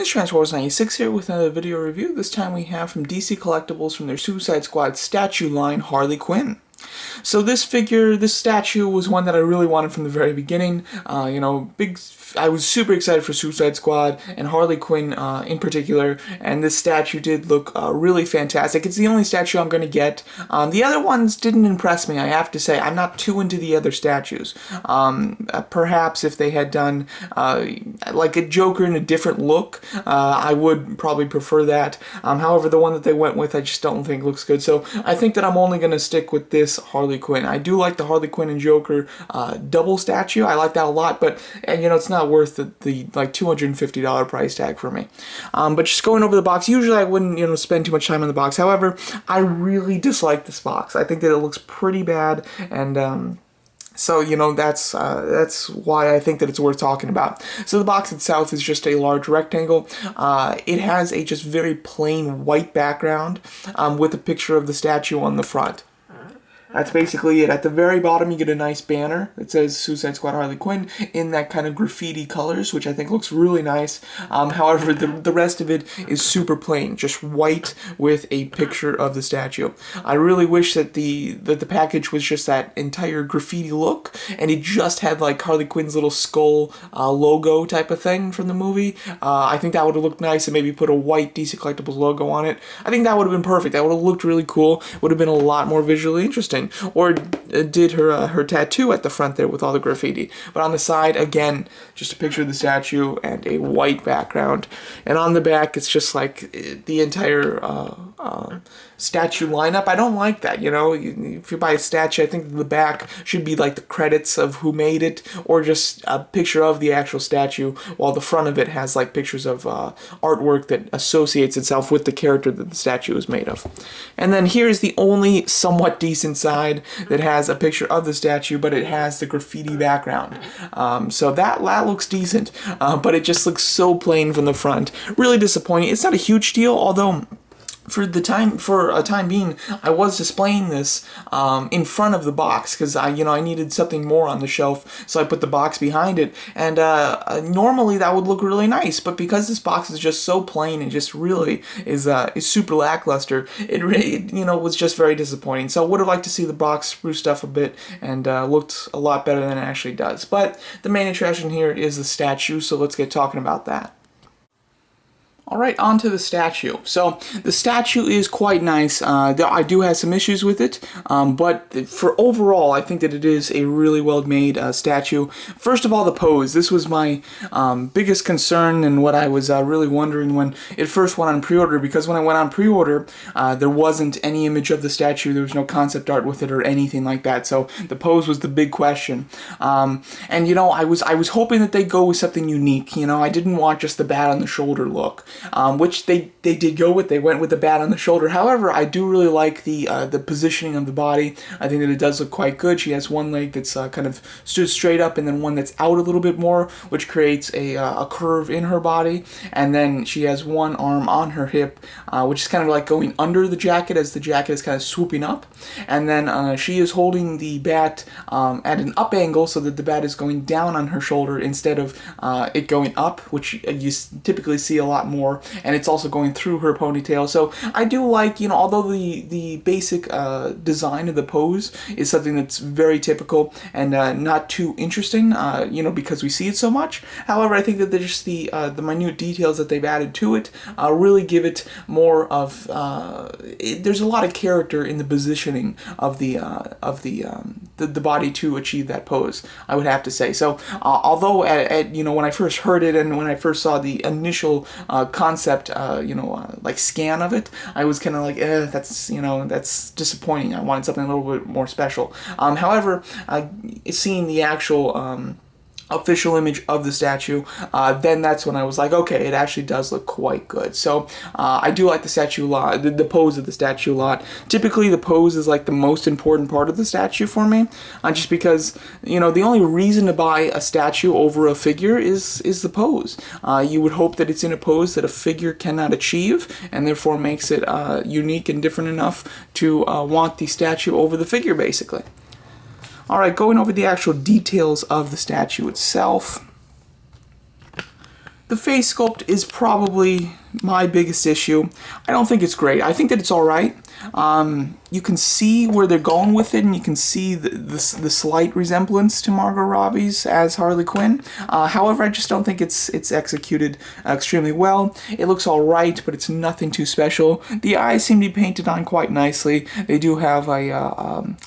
It's Transformers96 here with another video review. This time we have from DC Collectibles from their Suicide Squad statue line, Harley Quinn. So this figure, this statue, was one that I really wanted from the very beginning. I was super excited for Suicide Squad and Harley Quinn in particular, and this statue did look really fantastic. It's the only statue I'm going to get. The other ones didn't impress me, I have to say. I'm not too into the other statues. Perhaps if they had done like a Joker in a different look, I would probably prefer that. However, the one that they went with, I just don't think looks good. So I think that I'm only going to stick with this Harley Quinn. I do like the Harley Quinn and Joker double statue. I like that a lot, but it's not worth the like $250 price tag for me. But just going over the box, usually I wouldn't spend too much time on the box. However, I really dislike this box. I think that it looks pretty bad, and so, that's why I think that it's worth talking about. So the box itself is just a large rectangle. It has a just very plain white background with a picture of the statue on the front. That's basically it. At the very bottom, you get a nice banner that says Suicide Squad Harley Quinn in that kind of graffiti colors, which I think looks really nice. However, the rest of it is super plain, just white with a picture of the statue. I really wish that the package was just that entire graffiti look, and it just had like Harley Quinn's little skull logo type of thing from the movie. I think that would have looked nice, and maybe put a white DC Collectibles logo on it. I think that would have been perfect. That would have looked really cool. Would have been a lot more visually interesting. Or did her tattoo at the front there with all the graffiti. But on the side, again, just a picture of the statue and a white background. And on the back, it's just like the entire statue lineup. I don't like that, If you buy a statue, I think the back should be like the credits of who made it, or just a picture of the actual statue, while the front of it has like pictures of artwork that associates itself with the character that the statue is made of. And then here's the only somewhat decent side that has a picture of the statue, but it has the graffiti background. So that looks decent, but it just looks so plain from the front. Really disappointing. It's not a huge deal, although for a time being, I was displaying this in front of the box because I needed something more on the shelf, so I put the box behind it. And normally that would look really nice, but because this box is just so plain and just really is super lackluster, it really was just very disappointing. So I would have liked to see the box spruced up a bit and looked a lot better than it actually does. But the main attraction here is the statue, so let's get talking about that. Alright, on to the statue. So, the statue is quite nice. I do have some issues with it, but for overall, I think that it is a really well-made statue. First of all, the pose. This was my biggest concern and what I was really wondering when it first went on pre-order, because when I went on pre-order, there wasn't any image of the statue, there was no concept art with it or anything like that, so the pose was the big question. And I was hoping that they'd go with something unique. I didn't want just the bat on the shoulder look. Which they did go with. They went with the bat on the shoulder. However, I do really like the positioning of the body. I think that it does look quite good. She has one leg that's kind of stood straight up, and then one that's out a little bit more, which creates a curve in her body. And then she has one arm on her hip, which is kind of like going under the jacket as the jacket is kind of swooping up. And then she is holding the bat at an up angle so that the bat is going down on her shoulder instead of it going up, which you typically see a lot more. And it's also going through her ponytail. So I do like, although the basic design of the pose is something that's very typical and not too interesting, because we see it so much. However, I think that just the minute details that they've added to it really give it more of. There's a lot of character in the positioning of the body to achieve that pose, I would have to say. So although when I first heard it and when I first saw the initial concept, like scan of it, I was kind of like, that's disappointing. I wanted something a little bit more special. However, seeing the actual official image of the statue, then that's when I was like, okay, it actually does look quite good. So I do like the statue a lot, the pose of the statue a lot. Typically the pose is like the most important part of the statue for me, just because the only reason to buy a statue over a figure is the pose. You would hope that it's in a pose that a figure cannot achieve, and therefore makes it unique and different enough to want the statue over the figure, basically. Alright, going over the actual details of the statue itself. The face sculpt is probably my biggest issue. I don't think it's great. I think that it's alright. You can see where they're going with it, and you can see the slight resemblance to Margot Robbie's as Harley Quinn. However, I just don't think it's executed extremely well. It looks alright, but it's nothing too special. The eyes seem to be painted on quite nicely. They do have a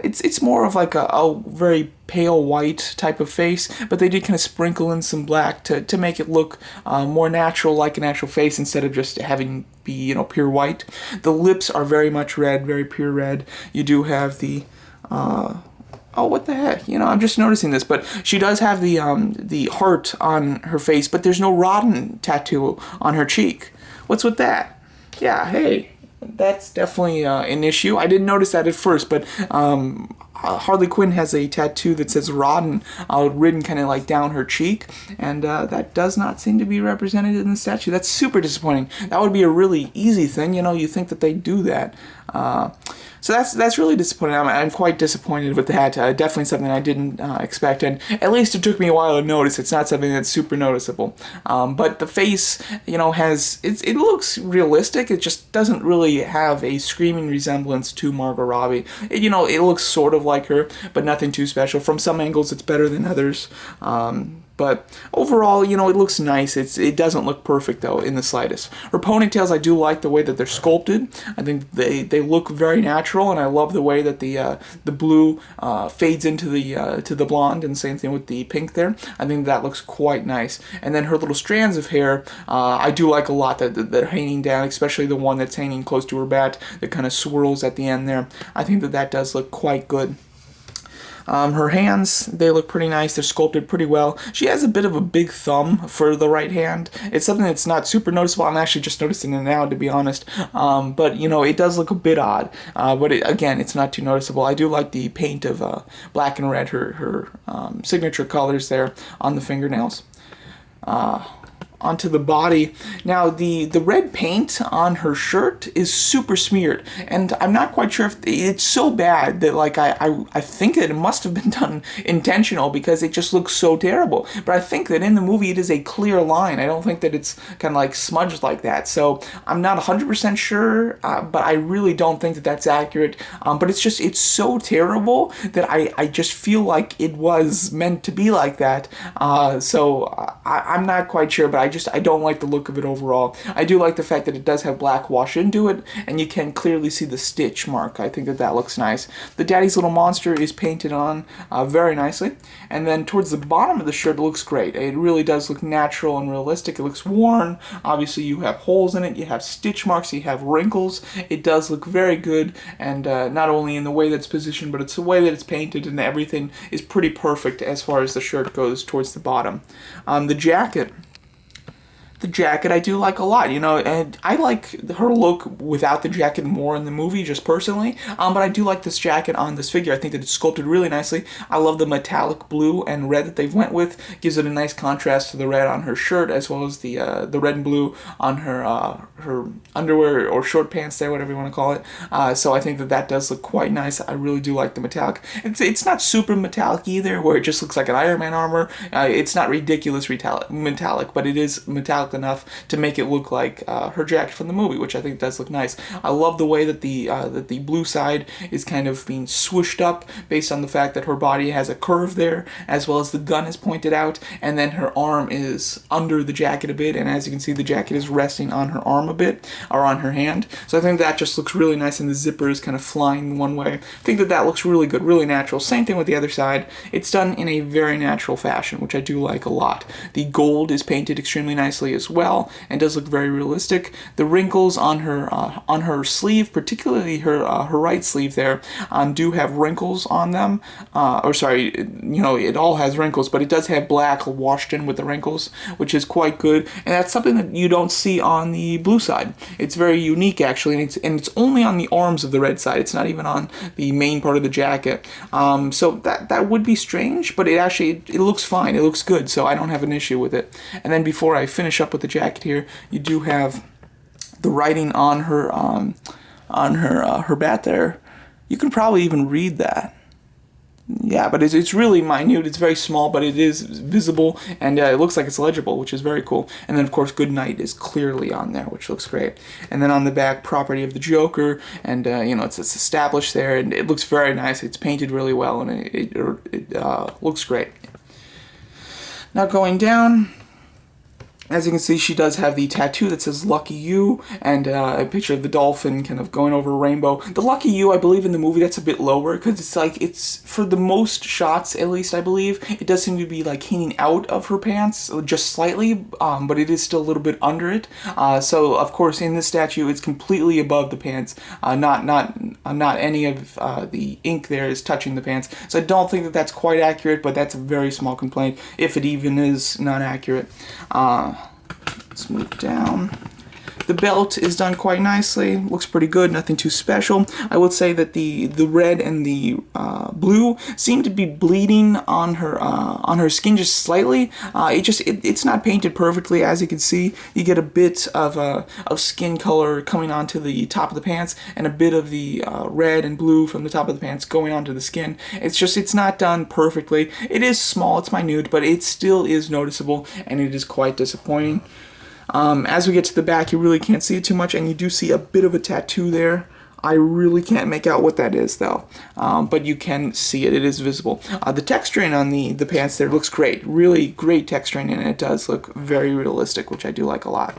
it's more of like a very pale white type of face, but they did kind of sprinkle in some black to make it look more natural, like an actual face, instead of just having be, you know, pure white. The lips are very much red, very pure red. You do have the oh, what the heck? You know, I'm just noticing this, but she does have the heart on her face, but there's no Rodden tattoo on her cheek. What's with that? Yeah, hey. That's definitely an issue. I didn't notice that at first, but Harley Quinn has a tattoo that says Rodden written kind of like down her cheek, and that does not seem to be represented in the statue. That's super disappointing. That would be a really easy thing, you know, you think that they do that. So that's really disappointing. I'm quite disappointed with that. Definitely something I didn't expect, and at least it took me a while to notice. It's not something that's super noticeable. But the face, you know, it looks realistic. It just doesn't really have a screaming resemblance to Margot Robbie. You know, it looks sort of like her, but nothing too special. From some angles, it's better than others. But overall, you know, it looks nice. It doesn't look perfect, though, in the slightest. Her ponytails, I do like the way that they're sculpted. I think they look very natural, and I love the way that the blue fades into the blonde, and same thing with the pink there. I think that looks quite nice. And then her little strands of hair, I do like a lot that are hanging down, especially the one that's hanging close to her bat that kind of swirls at the end there. I think that does look quite good. Her hands, they look pretty nice. They're sculpted pretty well. She has a bit of a big thumb for the right hand. It's something that's not super noticeable. I'm actually just noticing it now, to be honest. But, you know, it does look a bit odd. But, again, it's not too noticeable. I do like the paint of black and red, her signature colors there on the fingernails. Onto the body. Now, the red paint on her shirt is super smeared, and I'm not quite sure if it's so bad that, like, I think that it must have been done intentional, because it just looks so terrible. But I think that in the movie it is a clear line. I don't think that it's kind of like smudged like that. So I'm not 100% sure, but I really don't think that that's accurate. But it's so terrible that I just feel like it was meant to be like that. So I'm not quite sure, but I don't like the look of it overall. I do like the fact that it does have black wash into it, and you can clearly see the stitch mark. I think that looks nice. The Daddy's Little Monster is painted on very nicely, and then towards the bottom of the shirt, it looks great. It really does look natural and realistic. It looks worn. Obviously, you have holes in it, you have stitch marks, you have wrinkles. It does look very good, and not only in the way that it's positioned, but it's the way that it's painted, and everything is pretty perfect as far as the shirt goes towards the bottom. The jacket I do like a lot, you know, and I like her look without the jacket more in the movie, just personally, but I do like this jacket on this figure. I think that it's sculpted really nicely. I love the metallic blue and red that they've went with. Gives it a nice contrast to the red on her shirt, as well as the red and blue on her underwear or short pants there, whatever you want to call it. So I think that does look quite nice. I really do like the metallic. It's not super metallic either, where it just looks like an Iron Man armor. It's not ridiculous metallic, but it is metallic enough to make it look like her jacket from the movie, which I think does look nice. I love the way that the blue side is kind of being swooshed up based on the fact that her body has a curve there, as well as the gun is pointed out, and then her arm is under the jacket a bit, and as you can see, the jacket is resting on her arm a bit, or on her hand. So I think that just looks really nice, and the zipper is kind of flying one way. I think that looks really good, really natural. Same thing with the other side. It's done in a very natural fashion, which I do like a lot. The gold is painted extremely nicely as well, and does look very realistic. The wrinkles on her sleeve, particularly her right sleeve there, do have wrinkles on them. You know, it all has wrinkles, but it does have black washed in with the wrinkles, which is quite good, and that's something that you don't see on the blue side. It's very unique, actually, and it's only on the arms of the red side. It's not even on the main part of the jacket. So that would be strange, but it looks fine. It looks good, so I don't have an issue with it. And then before I finish up with the jacket here, you do have the writing on her bat there. You can probably even read that. yeah, but it's really minute. It's very small, but it is visible, and it looks like it's legible, which is very cool. And then, of course, Good Night is clearly on there, which looks great. And then on the back, Property of the Joker, and it's established there, and it looks very nice. It's painted really well, and it looks great. Now going down, as you can see, she does have the tattoo that says Lucky You, and a picture of the dolphin kind of going over a rainbow. The Lucky You, I believe in the movie, that's a bit lower, because it's for the most shots, at least I believe, it does seem to be like hanging out of her pants, just slightly, but it is still a little bit under it. So, of course, in this statue, it's completely above the pants. Not any of the ink there is touching the pants. So I don't think that that's quite accurate, but that's a very small complaint, if it even is not accurate. Let's move down. The belt is done quite nicely. Looks pretty good. Nothing too special. I would say that the red and the blue seem to be bleeding on her skin just slightly. It's not painted perfectly. As you can see, you get a bit of skin color coming onto the top of the pants, and a bit of the red and blue from the top of the pants going onto the skin. It's not done perfectly. It is small. It's minute, but it still is noticeable, and it is quite disappointing. As we get to the back, you really can't see it too much, and you do see a bit of a tattoo there. I really can't make out what that is, though, but you can see it. It is visible. The texturing on the pants there looks great. Really great texturing, and it does look very realistic, which I do like a lot.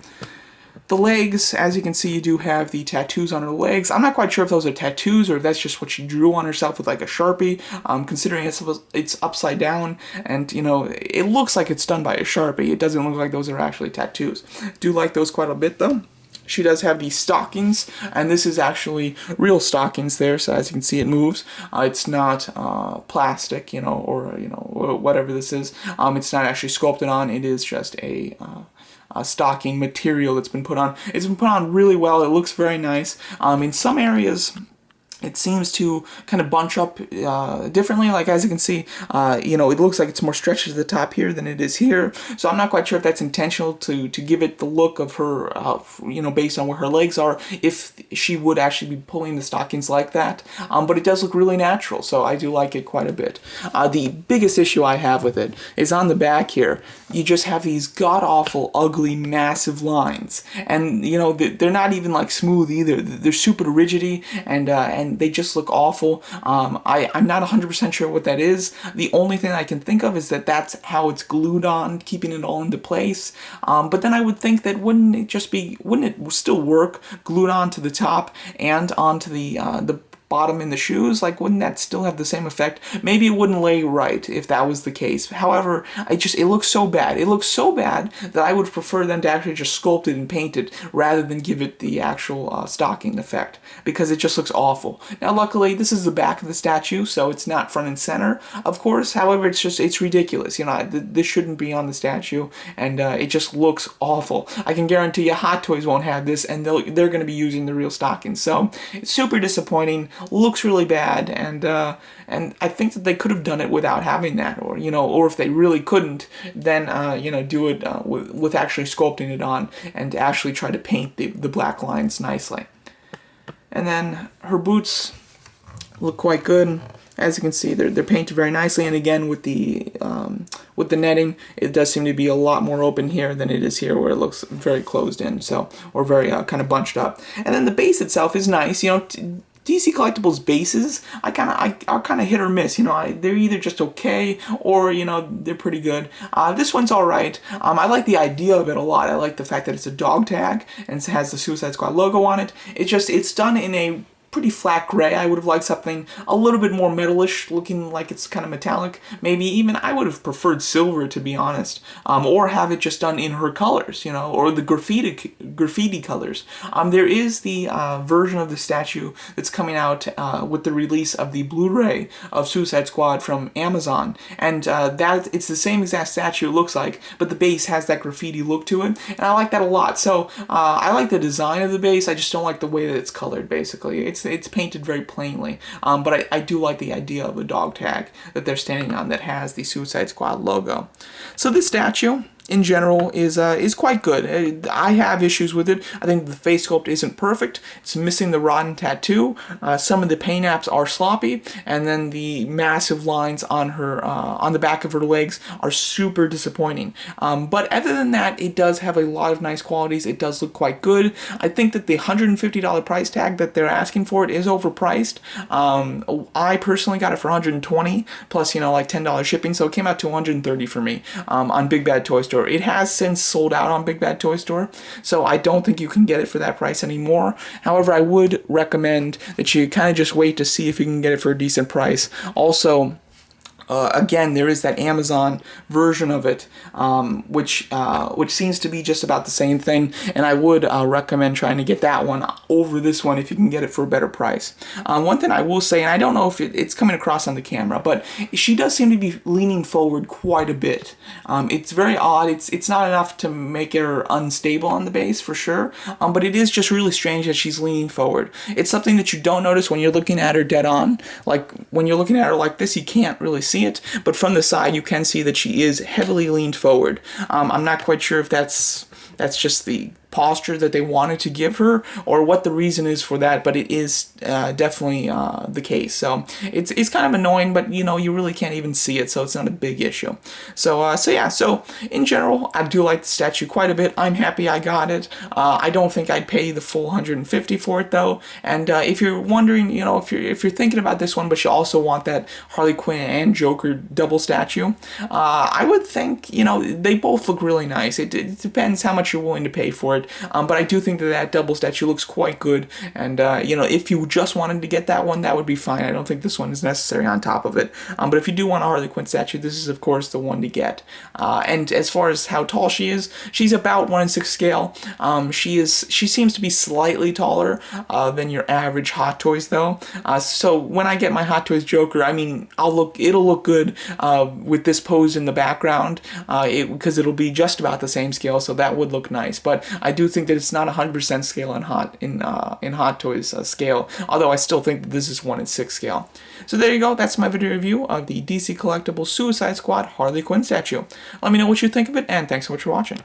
The legs, as you can see, you do have the tattoos on her legs. I'm not quite sure if those are tattoos or if that's just what she drew on herself with like a Sharpie, considering it's upside down, and it looks like it's done by a Sharpie. It doesn't look like those are actually tattoos. Do like those quite a bit, though. She does have these stockings, and this is actually real stockings there, so as you can see, it moves. It's not plastic, or whatever this is. It's not actually sculpted on. It is just a stocking material that's been put on. It's been put on really well. It looks very nice. In some areas, it seems to kind of bunch up differently. Like, as you can see, it looks like it's more stretched to the top here than it is here. So I'm not quite sure if that's intentional to give it the look of her, based on where her legs are, if she would actually be pulling the stockings like that. But it does look really natural, so I do like it quite a bit. The biggest issue I have with it is on the back here. You just have these god-awful, ugly, massive lines. And, they're not even, like, smooth either. They're super rigidy, and they just look awful. I'm not 100% sure what that is. The only thing I can think of is that that's how it's glued on, keeping it all into place. But then I would think that wouldn't it still work glued on to the top and onto the bottom in the shoes? Like, wouldn't that still have the same effect? Maybe it wouldn't lay right if that was the case. However, it looks so bad. It looks so bad that I would prefer them to actually just sculpt it and paint it rather than give it the actual stocking effect, because it just looks awful. Now, luckily, this is the back of the statue, so it's not front and center, of course. However, it's ridiculous. This shouldn't be on the statue, and it just looks awful. I can guarantee you Hot Toys won't have this, and they're going to be using the real stockings. So it's super disappointing. Looks really bad, and I think that they could have done it without having that, or if they really couldn't, then do it with actually sculpting it on and actually try to paint the black lines nicely. And then her boots look quite good. As you can see, they're painted very nicely, and again with the netting, it does seem to be a lot more open here than it is here, where it looks very closed in, or very kind of bunched up. And then the base itself is nice. DC Collectibles bases, are kind of hit or miss. They're either just okay or they're pretty good. This one's all right. I like the idea of it a lot. I like the fact that it's a dog tag and it has the Suicide Squad logo on it. It's done in a pretty flat gray. I would have liked something a little bit more metalish, looking like it's kind of metallic. Maybe even I would have preferred silver, to be honest, or have it just done in her colors, or the graffiti colors. There is the version of the statue that's coming out with the release of the Blu-ray of Suicide Squad from Amazon, and it's the same exact statue it looks like, but the base has that graffiti look to it, and I like that a lot. So I like the design of the base. I just don't like the way that it's colored. Basically, it's painted very plainly, but I do like the idea of a dog tag that they're standing on that has the Suicide Squad logo. So this statue, in general is quite good. I have issues with it. I think the face sculpt isn't perfect. It's missing the rotten tattoo. Some of the paint apps are sloppy, and then the massive lines on her on the back of her legs are super disappointing. But other than that, it does have a lot of nice qualities. It does look quite good. I think that the $150 price tag that they're asking for it is overpriced. I personally got it for $120 plus, like $10 shipping, so it came out to $130 for me on Big Bad Toy Store. It has since sold out on Big Bad Toy Store, so I don't think you can get it for that price anymore. However, I would recommend that you kind of just wait to see if you can get it for a decent price. Also, again, there is that Amazon version of it, which seems to be just about the same thing, and I would recommend trying to get that one over this one if you can get it for a better price. One thing I will say, and I don't know if it's coming across on the camera, but she does seem to be leaning forward quite a bit. It's very odd. It's not enough to make her unstable on the base for sure, but it is just really strange that she's leaning forward. It's something that you don't notice when you're looking at her dead on. Like when you're looking at her like this, you can't really see it, but from the side you can see that she is heavily leaned forward. I'm not quite sure if that's just the posture that they wanted to give her or what the reason is for that, but it is definitely the case. So it's kind of annoying, but you really can't even see it, so it's not a big issue. So yeah, so in general, I do like the statue quite a bit. I'm happy I got it. I don't think I'd pay the full $150 for it though. And if you're wondering, if you're thinking about this one, but you also want that Harley Quinn and Joker double statue, I would think they both look really nice. It depends how much you're willing to pay for it. But I do think that double statue looks quite good, and if you just wanted to get that one, that would be fine. I don't think this one is necessary on top of it. But if you do want a Harley Quinn statue, this is of course the one to get. And as far as how tall she is, she's about 1/6 scale. She seems to be slightly taller than your average Hot Toys though. So when I get my Hot Toys Joker, I mean, it'll look good with this pose in the background, because it'll be just about the same scale, so that would look nice. But I do think that it's not 100% scale in Hot Toys scale, although I still think that this is 1/6 scale. So there you go. That's my video review of the DC Collectibles Suicide Squad Harley Quinn statue. Let me know what you think of it, and thanks so much for watching.